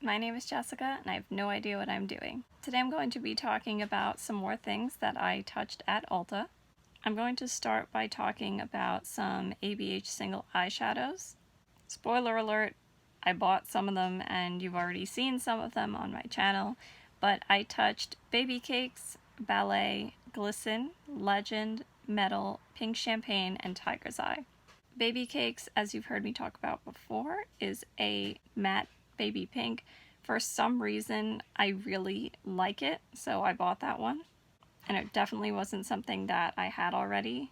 My name is Jessica and I have no idea what I'm doing. Today I'm going to be talking about some more things that I touched at Ulta. I'm going to start by talking about some ABH single eyeshadows. Spoiler alert, I bought some of them and you've already seen some of them on my channel, but I touched Baby Cakes, Ballet, Glisten, Legend, Metal, Pink Champagne, and Tiger's Eye. Baby Cakes, as you've heard me talk about before, is a matte baby pink. For some reason, I really like it, so I bought that one. And it definitely wasn't something that I had already.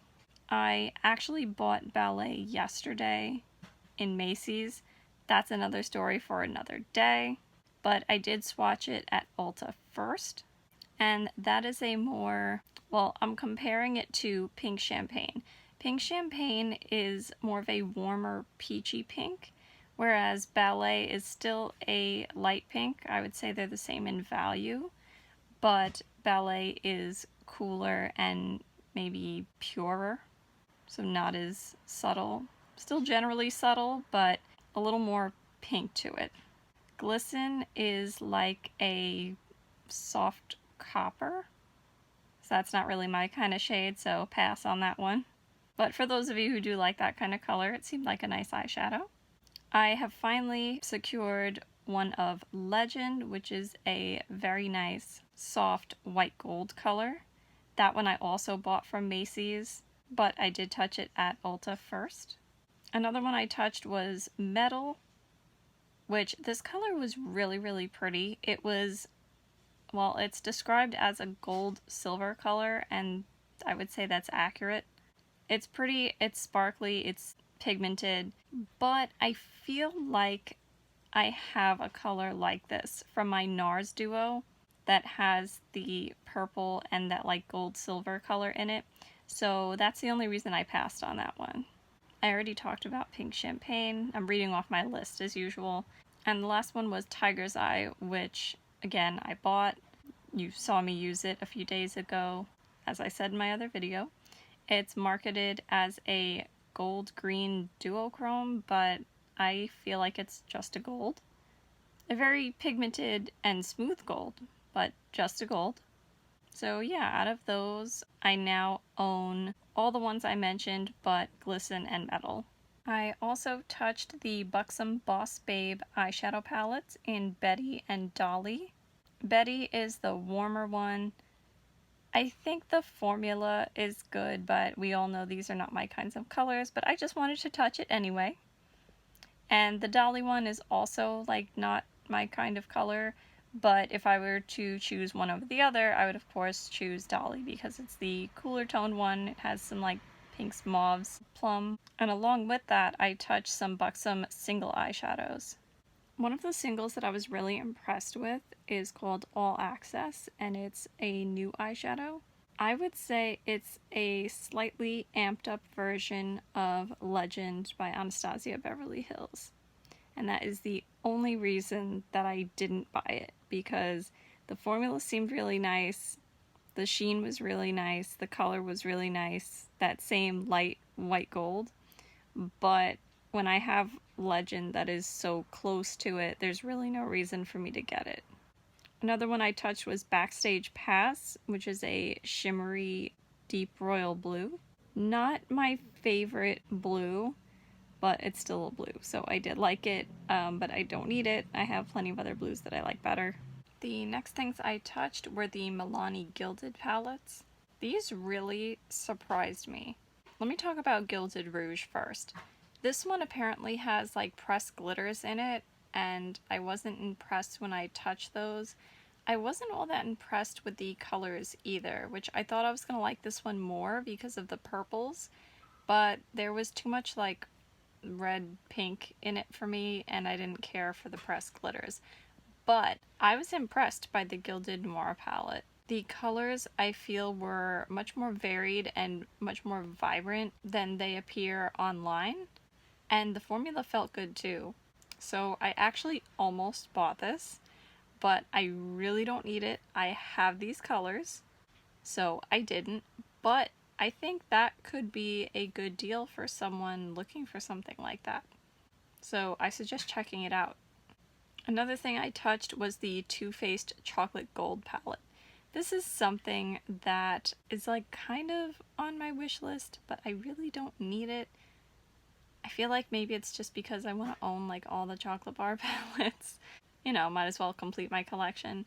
I actually bought Ballet yesterday in Macy's. That's another story for another day. But I did swatch it at Ulta first. And that is a more, well, I'm comparing it to Pink Champagne. Pink Champagne is more of a warmer peachy pink, whereas Ballet is still a light pink. I would say they're the same in value, but Ballet is cooler and maybe purer, so not as subtle. Still generally subtle, but a little more pink to it. Glisten is like a soft copper, so that's not really my kind of shade, so pass on that one. But for those of you who do like that kind of color, it seemed like a nice eyeshadow. I have finally secured one of Legend, which is a very nice soft white gold color. That one I also bought from Macy's, but I did touch it at Ulta first. Another one I touched was Metal, which this color was really pretty. It was, well, it's described as a gold silver color, and I would say that's accurate. It's pretty, it's sparkly, it's pigmented, but I feel like I have a color like this from my NARS duo that has the purple and that like gold silver color in it. So that's the only reason I passed on that one. I already talked about Pink Champagne. I'm reading off my list as usual. And the last one was Tiger's Eye, which again I bought. You saw me use it a few days ago, as I said in my other video. It's marketed as a gold-green duochrome, but I feel like it's just a gold. A very pigmented and smooth gold, but just a gold. So yeah, out of those, I now own all the ones I mentioned, but Glisten and Metal. I also touched the Buxom Boss Babe eyeshadow palettes in Betty and Dolly. Betty is the warmer one. I think the formula is good, but we all know these are not my kinds of colors, but I just wanted to touch it anyway. And the Dolly one is also like not my kind of color, but if I were to choose one over the other, I would of course choose Dolly because it's the cooler toned one. It has some like pinks, mauves, plum, and along with that I touched some Buxom single eyeshadows. One of the singles that I was really impressed with is called All Access, and it's a new eyeshadow. I would say it's a slightly amped up version of Legend by Anastasia Beverly Hills. And that is the only reason that I didn't buy it, because the formula seemed really nice, the sheen was really nice, the color was really nice, that same light white gold, but when I have Legend that is so close to it, there's really no reason for me to get it. Another one I touched was Backstage Pass, which is a shimmery deep royal blue. Not my favorite blue, but it's still a blue, so I did like it, but I don't need it. I have plenty of other blues that I like better. The next things I touched were the Milani Gilded palettes. These really surprised me. Let me talk about Gilded Rouge first. This one apparently has like pressed glitters in it, and I wasn't impressed when I touched those. I wasn't all that impressed with the colors either, which I thought I was going to like this one more because of the purples, but there was too much like red pink in it for me, and I didn't care for the pressed glitters. But I was impressed by the Gilded Noir palette. The colors I feel were much more varied and much more vibrant than they appear online. And the formula felt good too. So I actually almost bought this, but I really don't need it. I have these colors, so I didn't. But I think that could be a good deal for someone looking for something like that. So I suggest checking it out. Another thing I touched was the Too Faced Chocolate Gold palette. This is something that is like kind of on my wish list, but I really don't need it. I feel like maybe it's just because I want to own like all the chocolate bar palettes. You know, might as well complete my collection.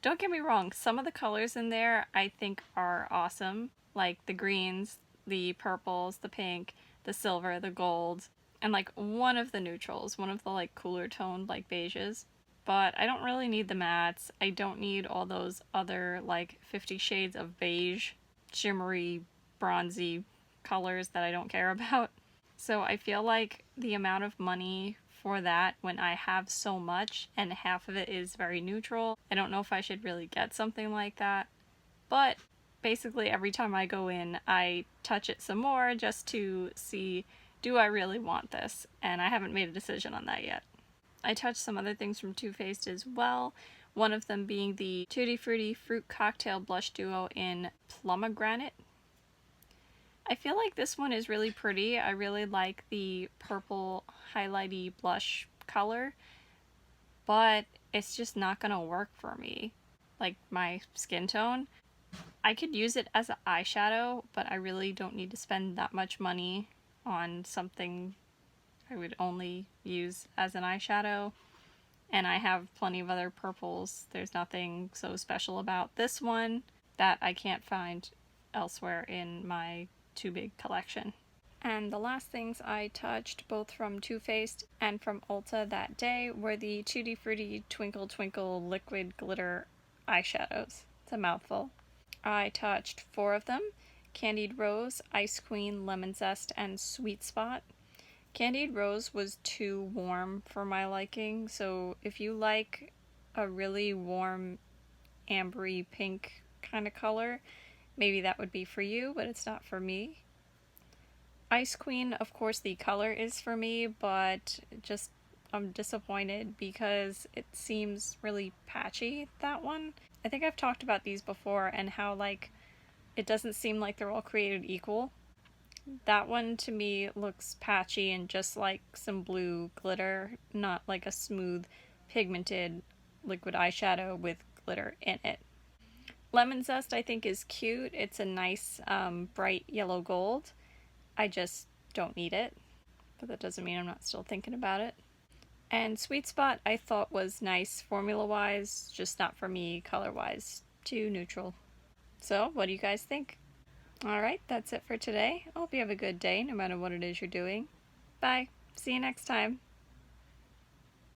Don't get me wrong, some of the colors in there I think are awesome, like the greens, the purples, the pink, the silver, the gold, and like one of the neutrals, one of the like cooler toned like beiges. But I don't really need the mattes. I don't need all those other like 50 shades of beige, shimmery, bronzy colors that I don't care about. So I feel like the amount of money for that when I have so much and half of it is very neutral, I don't know if I should really get something like that. But basically every time I go in, I touch it some more just to see, do I really want this? And I haven't made a decision on that yet. I touched some other things from Too Faced as well, one of them being the Tutti Frutti Fruit Cocktail Blush Duo in Plumagranate. I feel like this one is really pretty. I really like the purple highlighty blush color, but it's just not gonna work for me. Like my skin tone. I could use it as an eyeshadow, but I really don't need to spend that much money on something I would only use as an eyeshadow. And I have plenty of other purples. There's nothing so special about this one that I can't find elsewhere in my too big collection. And the last things I touched, both from Too Faced and from Ulta that day, were the Tutti Frutti Twinkle Twinkle Liquid Glitter eyeshadows. It's a mouthful. I touched 4 of them: Candied Rose, Ice Queen, Lemon Zest, and Sweet Spot. Candied Rose was too warm for my liking, so if you like a really warm, ambery pink kind of color, maybe that would be for you, but it's not for me. Ice Queen, of course the color is for me, but just I'm disappointed because it seems really patchy, that one. I think I've talked about these before and how like it doesn't seem like they're all created equal. That one to me looks patchy and just like some blue glitter, not like a smooth pigmented liquid eyeshadow with glitter in it. Lemon Zest I think is cute. It's a nice bright yellow gold. I just don't need it, but that doesn't mean I'm not still thinking about it. And Sweet Spot I thought was nice formula-wise, just not for me color-wise. Too neutral. So, what do you guys think? Alright, that's it for today. I hope you have a good day, no matter what it is you're doing. Bye. See you next time.